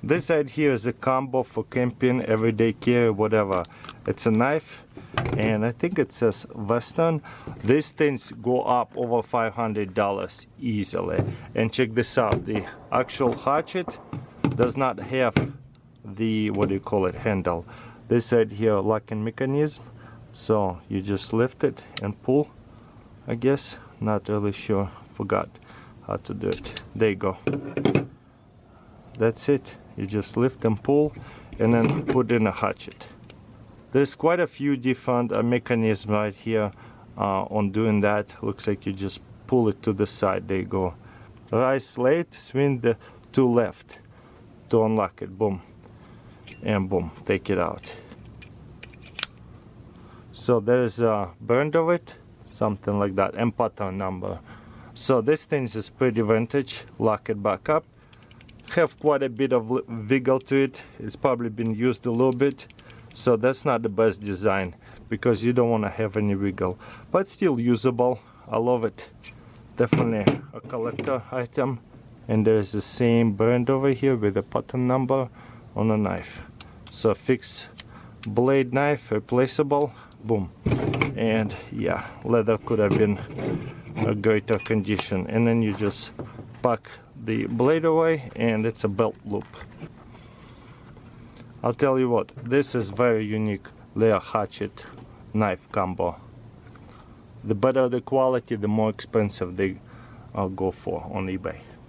This side here is a combo for camping, everyday carry, whatever. It's a knife, and I think it says Western. These things go up over $500 easily. And check this out, the actual hatchet does not have the, what do you call it, handle. This side here, locking mechanism, so you just lift it and pull, I guess. Not really sure, forgot how to do it. There you go. That's it. You just lift and pull and then put in a hatchet. There's quite a few different mechanisms right here on doing that. Looks like you just pull it to the side. There you go. Right slate, swing the to left to unlock it. Boom. And boom, take it out. So there's a burned of it, something like that, and pattern number. So this thing is pretty vintage. Lock it back up. Have quite a bit of wiggle to it. It's probably been used a little bit, so that's not the best design because you don't want to have any wiggle, but still usable. I love it. Definitely a collector item. And there's the same burned over here with the pattern number on a knife. So fixed blade knife, replaceable. Boom. And yeah, leather could have been a greater condition. And then you just pack the blade away, and it's a belt loop. I'll tell you what, this is very unique layer hatchet knife combo. The better the quality, the more expensive they go for on eBay.